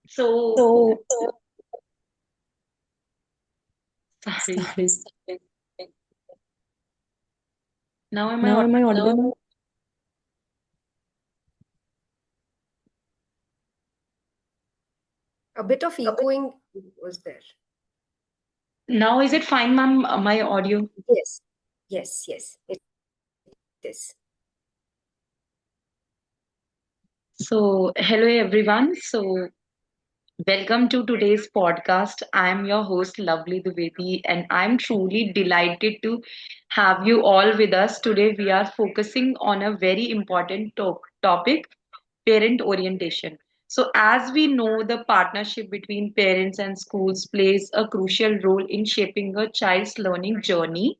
So, So, sorry. sorry. Now am I Now am I audible? audible now? A bit of echoing was there. Now is it fine, ma'am? My audio. Yes, yes, it is. So, hello everyone. So, welcome to today's podcast. I'm your host, Lovely Dwivedi, and I'm truly delighted to have you all with us. Today, we are focusing on a very important topic, parent orientation. So, as we know, the partnership between parents and schools plays a crucial role in shaping a child's learning journey.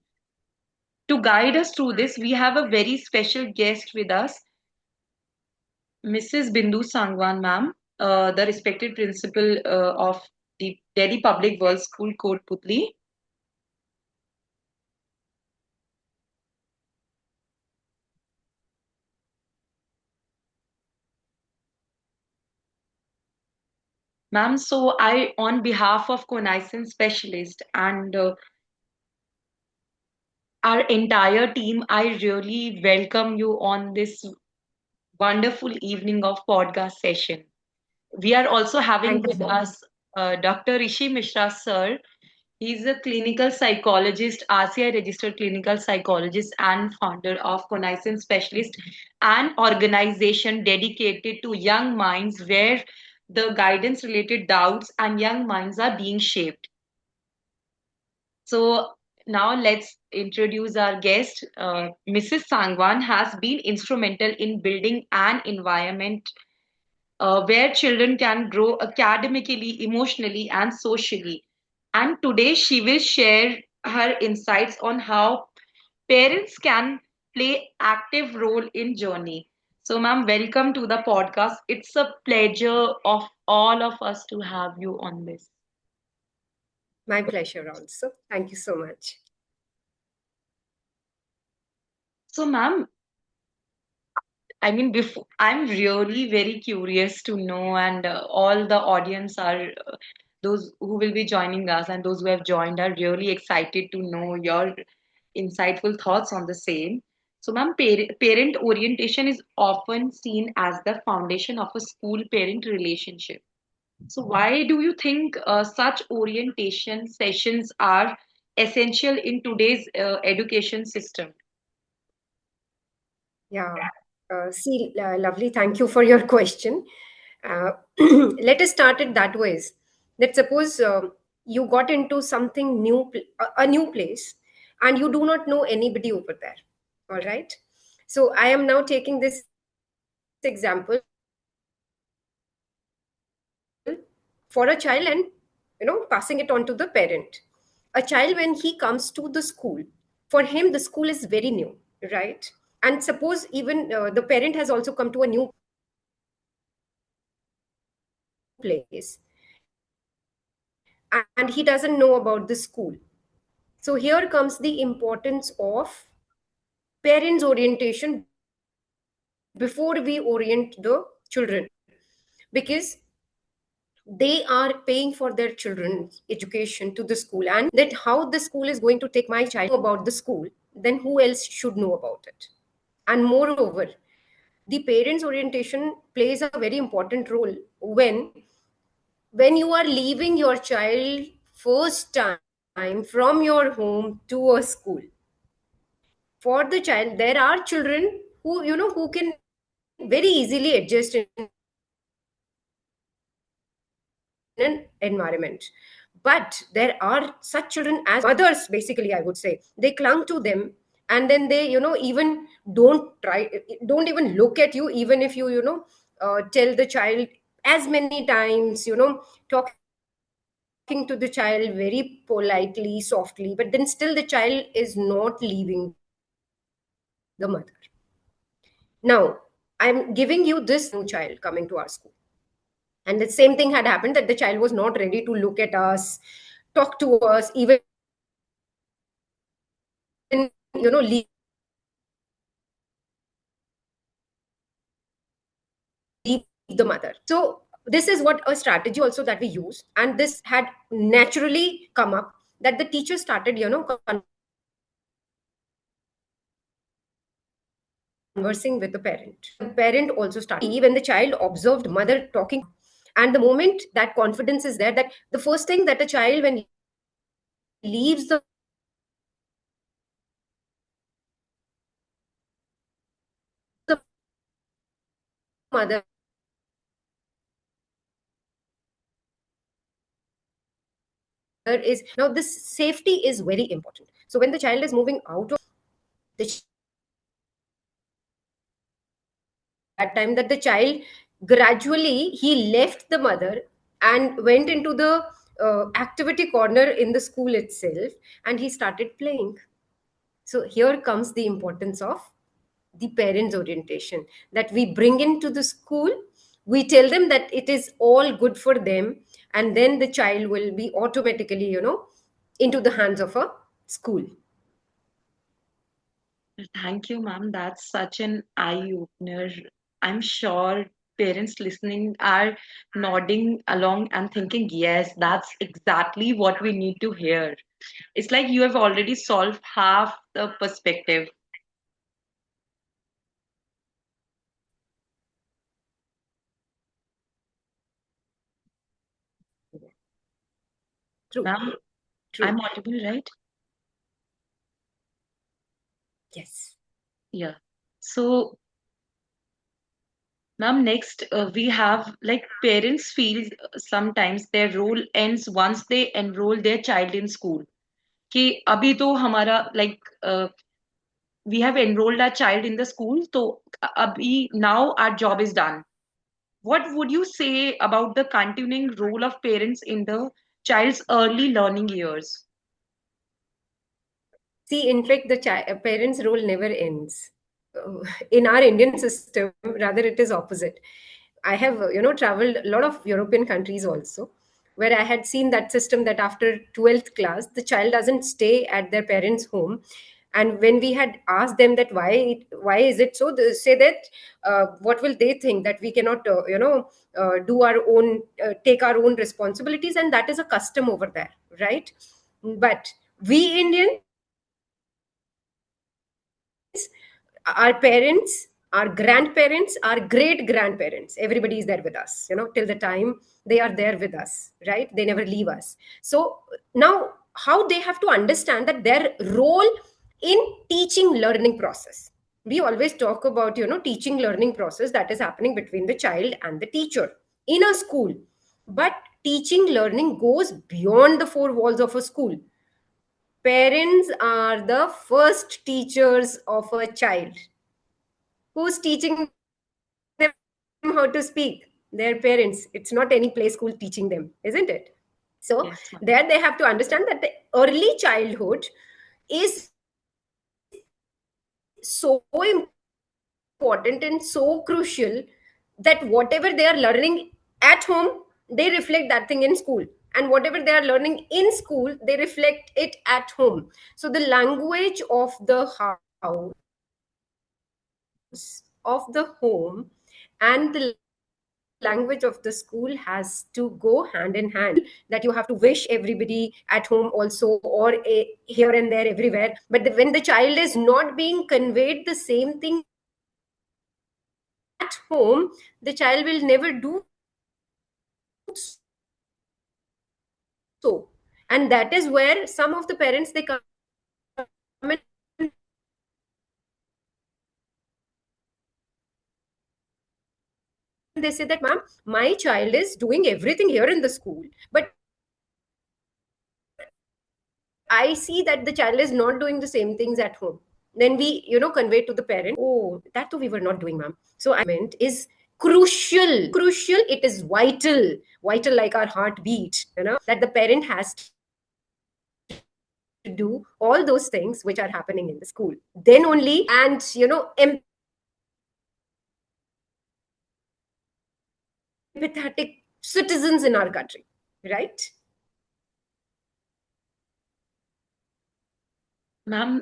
To guide us through this, we have a very special guest with us, Mrs. Bindu Sangwan, ma'am, the respected principal of the Delhi Public Girls School, Kotputli. Ma'am, so I, on behalf of Connaissance Specialist and our entire team, I really welcome you on this wonderful evening of podcast session. We are also having Thank you with so much. us Dr. Rishi Mishra, sir. He's a clinical psychologist, RCI registered clinical psychologist, and founder of Connaissance Specialist, an organization dedicated to young minds where the guidance related doubts and young minds are being shaped. So, now let's introduce our guest. Mrs. Sangwan has been instrumental in building an environment where children can grow academically, emotionally, and socially. And today she will share her insights on how parents can play active role in journey. So, ma'am, welcome to the podcast. It's a pleasure of all of us to have you on this. My pleasure also. Thank you so much. So, ma'am, I mean, before I'm really very curious to know, and all the audience are those who will be joining us and those who have joined are really excited to know your insightful thoughts on the same. So, ma'am, parent orientation is often seen as the foundation of a school-parent relationship. So, why do you think such orientation sessions are essential in today's education system? Yeah. Lovely. Thank you for your question. Let us start it that ways. That suppose you got into something new, a new place, and you do not know anybody over there. All right. So I am now taking this example for a child and passing it on to the parent. A child, when he comes to the school, for him the school is very new, right? And suppose even the parent has also come to a new place and he doesn't know about the school. So here comes the importance of parents orientation before we orient the children, because they are paying for their children's education to the school, and that how the school is going to take my child about the school, then who else should know about it? And moreover, the parents orientation plays a very important role when you are leaving your child first time from your home to a school. For the child, there are children who can very easily adjust in an environment, but there are such children as mothers, basically I would say, they clung to them, and then they even don't even look at you, even if you tell the child as many times, talking to the child very politely, softly, but then still the child is not leaving the mother. Now, I'm giving you this new child coming to our school, and the same thing had happened, that the child was not ready to look at us, talk to us, even leave the mother. So this is what a strategy also that we use, and this had naturally come up, that the teacher started conversing with the parent. The parent also started, when the child observed mother talking, and the moment that confidence is there, that the first thing that a child when leaves the mother is, now this safety is very important. So when the child is moving out of the that time, that the child gradually he left the mother and went into the activity corner in the school itself, and he started playing. So here comes the importance of the parents orientation, that we bring into the school, we tell them that it is all good for them, and then the child will be automatically into the hands of a school. Thank you, ma'am. That's such an eye-opener. I'm sure parents listening are nodding along and thinking, yes, that's exactly what we need to hear. It's like you have already solved half the perspective. True. Ma'am, I'm True. audible, right? Yes. Yeah. So, ma'am, next we have like parents feel sometimes their role ends once they enroll their child in school. कि अभी तो हमारा like we have enrolled our child in the school, so abhi now our job is done. What would you say about the continuing role of parents in the child's early learning years? See, in fact, the parents' role never ends. In our Indian system, rather, it is opposite. I have, traveled a lot of European countries also, where I had seen that system, that after 12th class, the child doesn't stay at their parents' home. And when we had asked them that why is it so, they say that what will they think, that we cannot, do our own, take our own responsibilities, and that is a custom over there, right? But we Indians, our parents, our grandparents, our great grandparents, everybody is there with us, till the time they are there with us, right? They never leave us. So now, how they have to understand that their role in teaching learning process, we always talk about teaching learning process that is happening between the child and the teacher in a school. But teaching learning goes beyond the four walls of a school. Parents are the first teachers of a child. Who's teaching them how to speak? Their parents. It's not any play school teaching them, isn't it? So Yes, ma'am. there they have to understand that the early childhood is so important and so crucial, that whatever they are learning at home, they reflect that thing in school, and whatever they are learning in school, they reflect it at home. So the language of the house, of the home, and the language of the school has to go hand in hand, that you have to wish everybody at home also, or here and there everywhere. But when the child is not being conveyed the same thing at home, the child will never do so. And that is where some of the parents, they come and they say that, ma'am, my child is doing everything here in the school, but I see that the child is not doing the same things at home. Then we, convey to the parent, oh, that too we were not doing, ma'am. So I meant is crucial, crucial. It is vital, vital like our heartbeat, that the parent has to do all those things which are happening in the school. Then only, and, empathetic citizens in our country, right? Ma'am,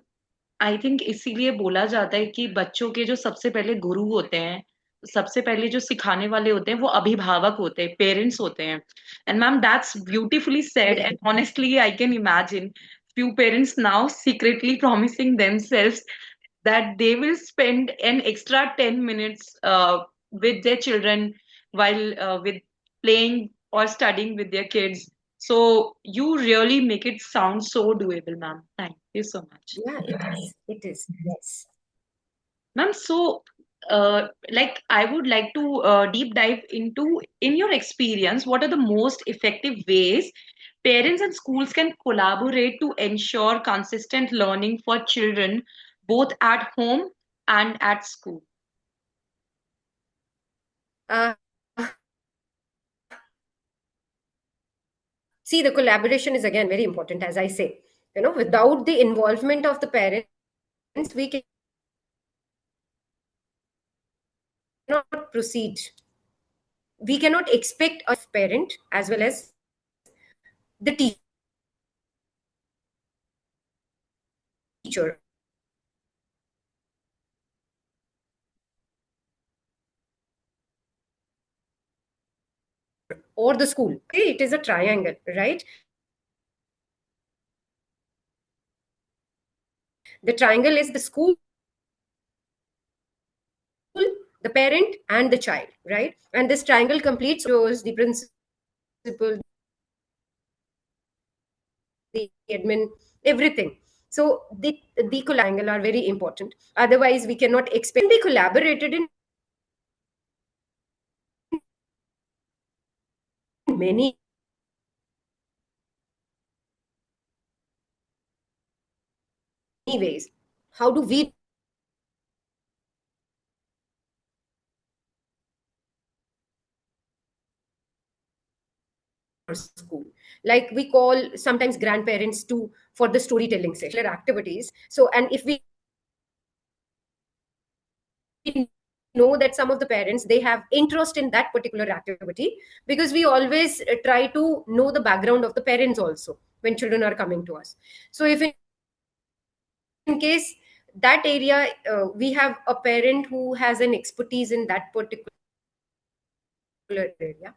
I think इसीलिए बोला जाता है कि बच्चों के जो सबसे पहले गुरु होते हैं सबसे पहले जो सिखाने वाले होते हैं वो अभिभावक होते हैं, पेरेंट्स होते हैं. And ma'am that's beautifully said, and बिल्कुल. honestly I can imagine few parents now secretly promising themselves that they will spend an extra 10 minutes with their children while with playing or studying with their kids. So you really make it sound so doable, ma'am. Thank you so much. Yeah, it is. It is. Yes. Ma'am, so like I would like to deep dive into, in your experience, what are the most effective ways parents and schools can collaborate to ensure consistent learning for children both at home and at school? Uh, See, the collaboration is again very important, as I say. Without the involvement of the parents, we cannot proceed. We cannot expect a parent as well as the teacher or the school. Okay, it is a triangle, right? The triangle is the school, the parent, and the child, right? And this triangle completes the principal, the admin, everything. So the triangle are very important. Otherwise, we cannot expect. They collaborated in many ways. How do we school, like we call sometimes grandparents to for the storytelling session activities. So, and if we know that some of the parents, they have interest in that particular activity, because we always try to know the background of the parents also when children are coming to us. So if in case that area, we have a parent who has an expertise in that particular area,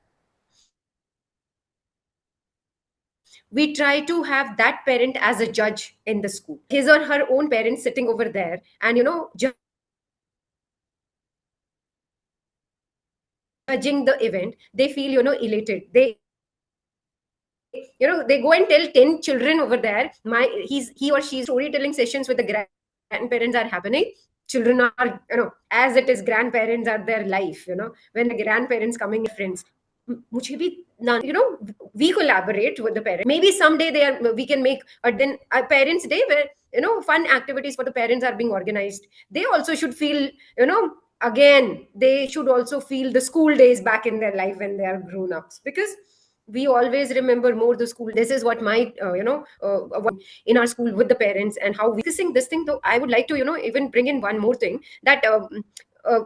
we try to have that parent as a judge in the school, his or her own parents sitting over there, and judging the event. They feel elated. They go and tell 10 children over there, he or she storytelling sessions with the grandparents are happening. Children are, as it is, grandparents are their life. When the grandparents coming, friends, मुझे भी we collaborate with the parents. Maybe someday we can make a then a parents day where fun activities for the parents are being organized. They also should feel, again, they should also feel the school days back in their life when they are grown ups, because we always remember more the school. This is what my in our school with the parents, and how we discussing this thing. Though I would like to even bring in one more thing, that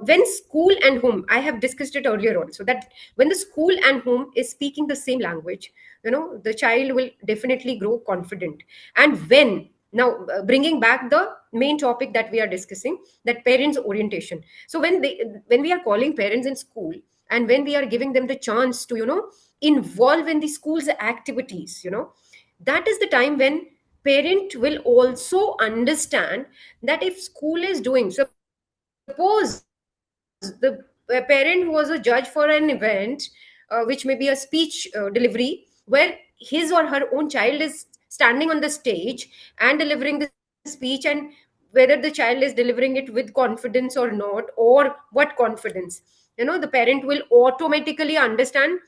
when school and home, I have discussed it earlier also, that when the school and home is speaking the same language, the child will definitely grow confident. And when now, bringing back the main topic that we are discussing, that parents orientation. So when we are calling parents in school, and when we are giving them the chance to involve in the school's activities, that is the time when parent will also understand that if school is doing, suppose the parent was a judge for an event, which may be a speech delivery, where his or her own child is standing on the stage and delivering the speech, and whether the child is delivering it with confidence or not, or what confidence, the parent will automatically understand.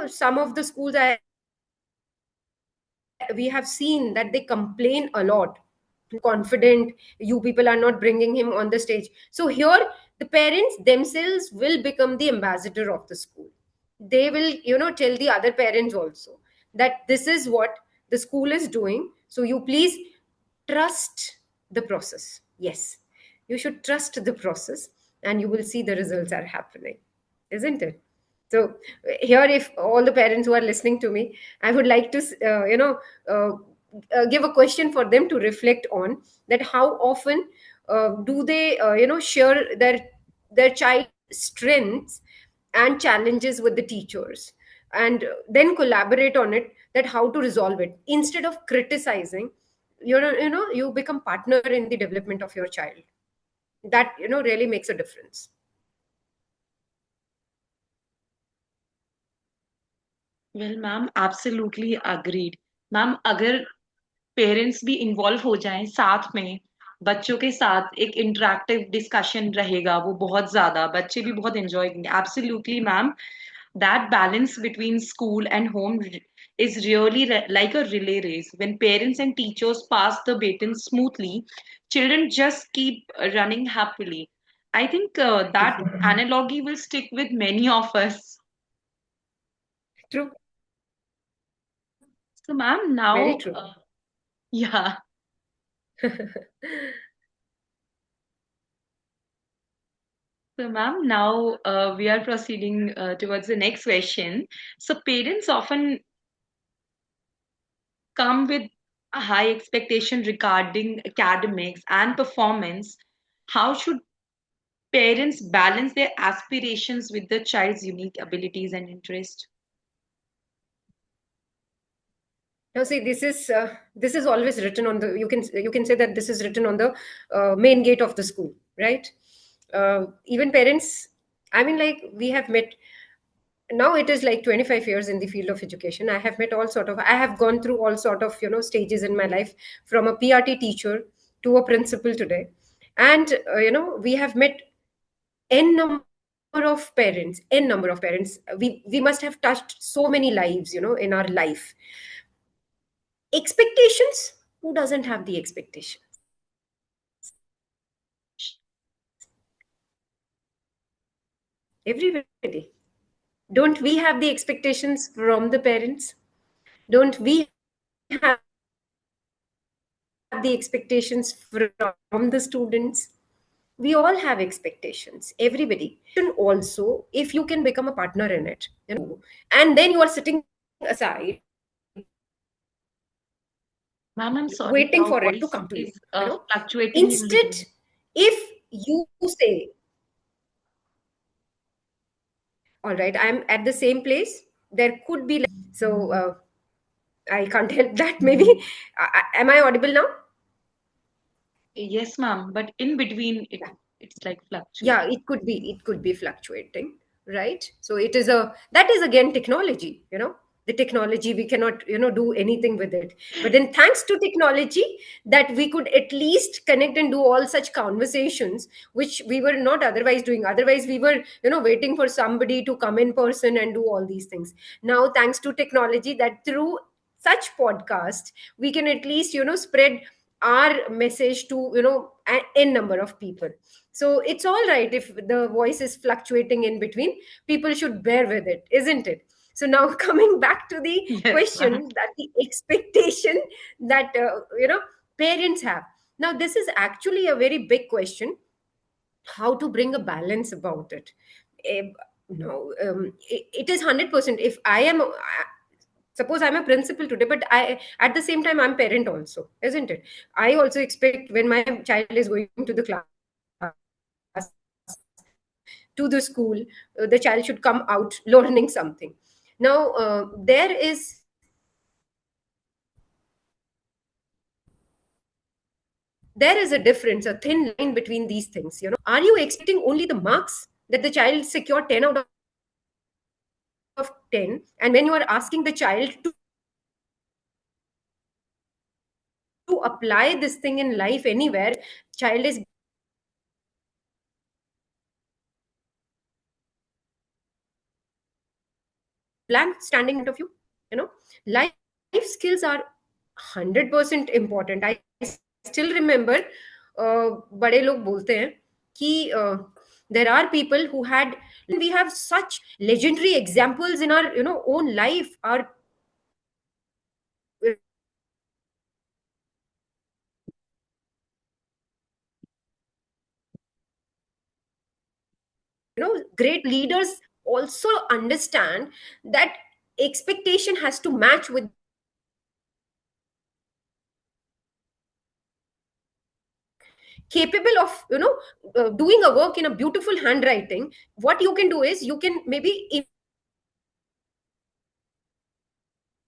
Some of the schools, we have seen that they complain a lot, confident, you people are not bringing him on the stage. So here the parents themselves will become the ambassador of the school. They will tell the other parents also that this is what the school is doing, so you please trust the process. Yes, you should trust the process, and you will see the results are happening, isn't it? So here, if all the parents who are listening to me, I would like to uh, give a question for them to reflect on, that how often do they share their child strengths and challenges with the teachers, and then collaborate on it, that how to resolve it instead of criticizing. You become partner in the development of your child. That really makes a difference. Well, ma'am, absolutely agreed. Ma'am अगर parents भी involve हो जाएं साथ में, बच्चों के साथ एक इंटरेक्टिव डिस्कशन रहेगा, वो बहुत ज्यादा बच्चे भी बहुत एंजॉय करेंगे. Absolutely ma'am, that balance between school and home is really like a relay race. When parents and teachers pass the baton smoothly, children just keep running happily. I think that analogy will stick with many of us. True. So ma'am, Very now true. yeah. So, ma'am, now we are proceeding towards the next question. So, parents often come with a high expectation regarding academics and performance. How should parents balance their aspirations with the child's unique abilities and interests? Now, see, this is always written on the. You can say that this is written on the main gate of the school, right? Even parents. I mean, like we have met. Now it is like 25 years in the field of education. I have met all sort of. I have gone through all sort of stages in my life, from a PRT teacher to a principal today, and we have met n number of parents. We must have touched so many lives in our life. Expectations, who doesn't have the expectations? Everybody. Don't we have the expectations from the parents? Don't we have the expectations from the students? We all have expectations, everybody. Also, if you can become a partner in it, and then you are sitting aside Ma'am, I'm sorry, waiting your for it to voice come to you. is fluctuating in Instead, between. if you say, all right, I'm at the same place, there could be so I can't help that. Maybe am I audible now? Yes, ma'am, but in between it's like Yeah, fluctuating. it could be fluctuating, right? So it is a that is again technology. The technology, we cannot do anything with it, but then thanks to technology, that we could at least connect and do all such conversations which we were not otherwise doing. Otherwise we were waiting for somebody to come in person and do all these things. Now thanks to technology, that through such podcast we can at least spread our message to n number of people. So it's all right if the voice is fluctuating in between. People should bear with it, isn't it? So now coming back to the Yes, ma'am. question, that the expectation that parents have. Now this is actually a very big question, how to bring a balance about it. Eh, no, it is 100%. If I am suppose I'm a principal today, but I at the same time I'm parent also, isn't it? I also expect when my child is going to the class, to the school, the child should come out learning something. Now there is a difference, a thin line between these things. Are you expecting only the marks, that the child secure 10 out of 10, and when you are asking the child to apply this thing in life anywhere, child is blank standing in front of you. Life skills are 100% important. I still remember, बड़े लोग बोलते हैं कि there are people who had, and we have such legendary examples in our own life. Our great leaders also understand that expectation has to match with the reality. capable of doing a work in a beautiful handwriting, what you can do is you can maybe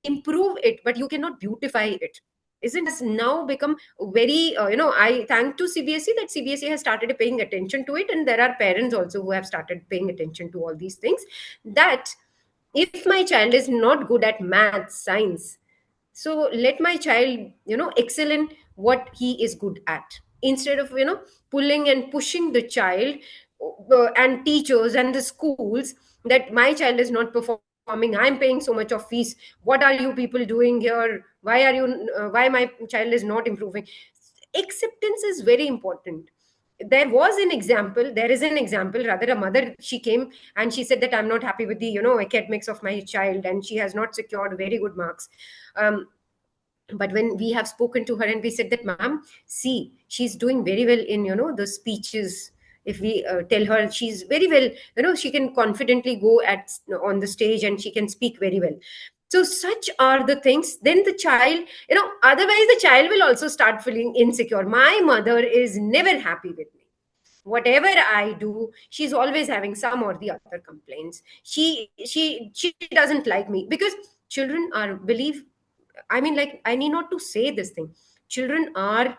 improve it, but you cannot beautify it. Isn't it? Cbsc has now become very, I thank to CBSE that CBSE has started paying attention to it, and there are parents also who have started paying attention to all these things. That if my child is not good at math, science, so let my child excel in what he is good at, instead of pulling and pushing the child, and teachers and the schools, that my child is not performing, I'm paying so much of fees, what are you people doing here, why my child is not improving. Acceptance is very important. There is an example, rather, a mother, she came and she said that I'm not happy with the academics of my child, and she has not secured very good marks. um, but when we have spoken to her and we said that, ma'am, see, she's doing very well in the speeches. If we tell her, she's very well, she can confidently go at on the stage and she can speak very well. So such are the things, then the child, otherwise the child will also start feeling insecure. My mother is never happy with me, whatever I do, she's always having some or the other complaints. She doesn't like me, because children are, believe, I mean, like, I need not to say this thing. Children are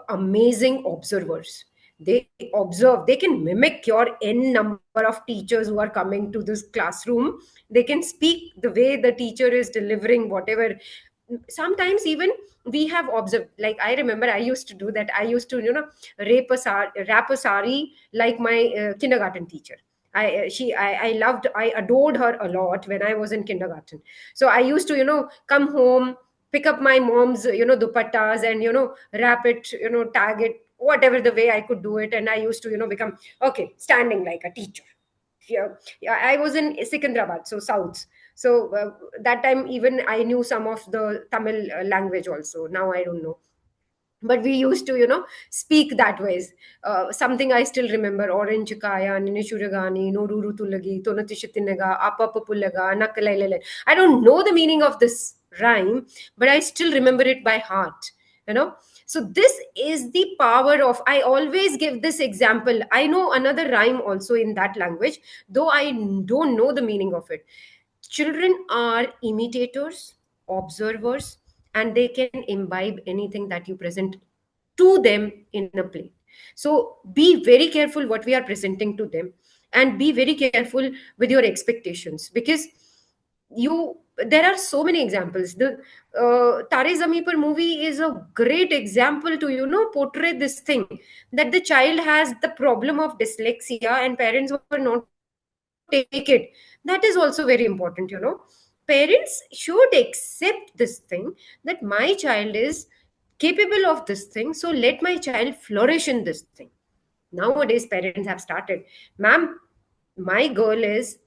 amazing observers. They observe, they can mimic your n number of teachers who are coming to this classroom. They can speak the way the teacher is delivering whatever. Sometimes even we have observed, like, I remember I used to do that. I used to wrap a sari like my kindergarten teacher. I loved, I adored her a lot when I was in kindergarten. So I used to come home, pick up my mom's dupattas, and wrap it, tag it, whatever the way I could do it. And I used to become, okay, standing like a teacher. Yeah, yeah, I was in Secunderabad, so south. So that time even I knew some of the Tamil language also. Now I don't know, but we used to speak that ways. Something I still remember: orange kaya ninishuragani noruru tulagi tonatishitinaga apapapulaga nakalailele. I don't know the meaning of this rhyme, but I still remember it by heart. you know so this is the power of, I always give this example. I know another rhyme also in that language, though I don't know the meaning of it. Children are imitators, observers, and they can imbibe anything that you present to them in a plate. So be very careful what we are presenting to them, and be very careful with your expectations, because you there are so many examples. The Tare Zami Par movie is a great example to portray this thing, that the child has the problem of dyslexia and parents were not able to take it. That is also very important. Parents should accept this thing, that my child is capable of this thing, so let my child flourish in this thing. Nowadays parents have started, ma'am, my girl is,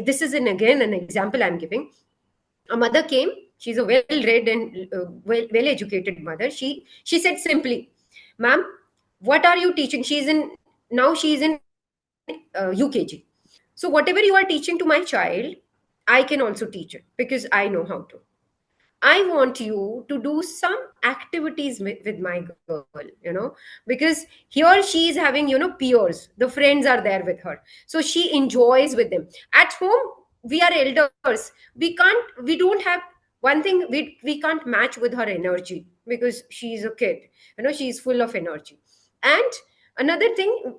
this is again an example I'm giving. A mother came, she's a well read and well educated mother. She said simply, ma'am, what are you teaching? She's in UKG. So whatever you are teaching to my child, I can also teach it, because I know how to. I want you to do some activities with my girl, because here she is having, peers, the friends are there with her. So she enjoys with them. At home, we are elders. We don't have one thing, we can't match with her energy, because she is a kid, she's full of energy. And another thing,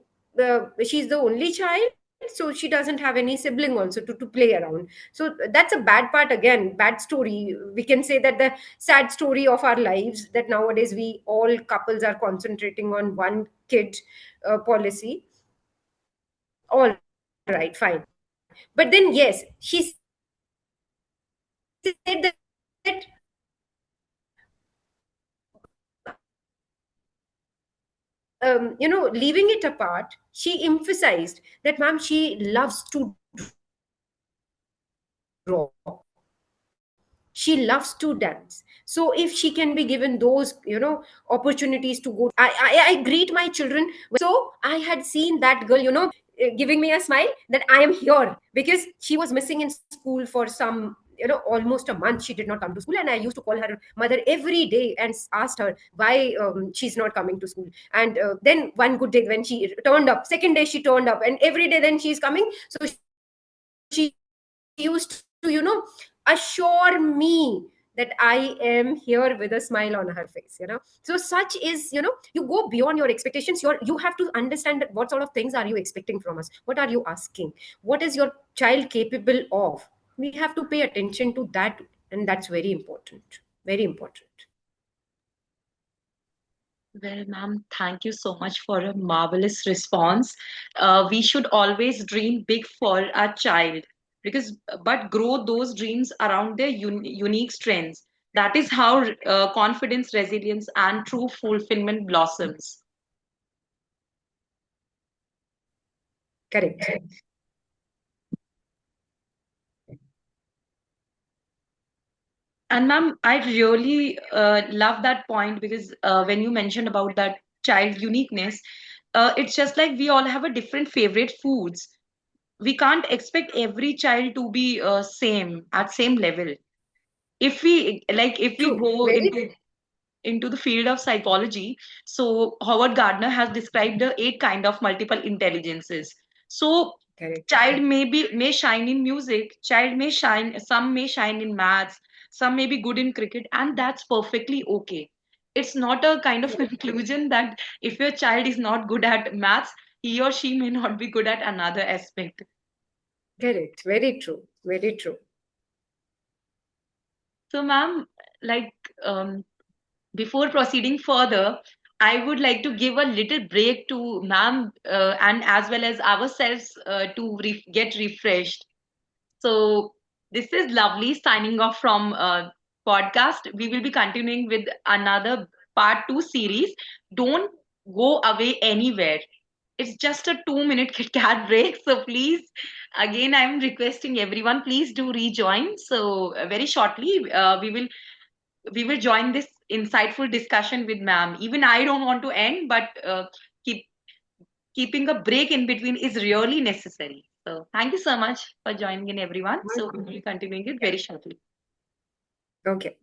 she's the only child, so she doesn't have any sibling also to play around. So that's a bad part, again, bad story. We can say that the sad story of our lives, that nowadays we all couples are concentrating on one kid policy. All right, fine. But then, yes, she said that leaving it apart, she emphasized that, ma'am, she loves to draw, she loves to dance. So if she can be given those opportunities to go to dance, I greet my children with a smile. So I had seen that girl giving me a smile, that I am here, because she was missing in school for some almost a month she did not come to school, and I used to call her mother every day and asked her why she's not coming to school. And then one good day when she turned up, second day she turned up, and every day then she's coming. So she used to assure me that I am here with a smile on her face. So such is, you go beyond your expectations. You have to understand that what sort of things are you expecting from us, what are you asking, what is your child capable of. We have to pay attention to that, and that's very important, very important. Well, ma'am, thank you so much for a marvelous response. We should always dream big for our child because, but grow those dreams around their unique strengths. That is how confidence, resilience, and true fulfillment blossoms. Correct. And ma'am, I really love that point because when you mentioned about that child uniqueness, it's just like we all have a different favorite foods. We can't expect every child to be same at same level. If we True. go Very into the field of psychology, so Howard Gardner has described the eight kind of multiple intelligences. So correct. child may shine in music, child may shine, some may shine in maths, some may be good in cricket, and that's perfectly okay. It's not a kind of conclusion that if your child is not good at maths, he or she may not be good at another aspect. Correct. Very true. Very true. So, ma'am, like before proceeding further, I would like to give a little break to ma'am and as well as ourselves to get refreshed. So, this is lovely signing off from podcast. We will be continuing with another part two series. Don't go away anywhere. It's just a 2 minute Kit Kat break. So, please, again, I'm requesting everyone, please do rejoin. So, very shortly, we will join this insightful discussion with ma'am. Even I don't want to end, but keep keeping a break in between is really necessary. So thank you so much for joining in, everyone. So we will be continuing it very shortly. Okay.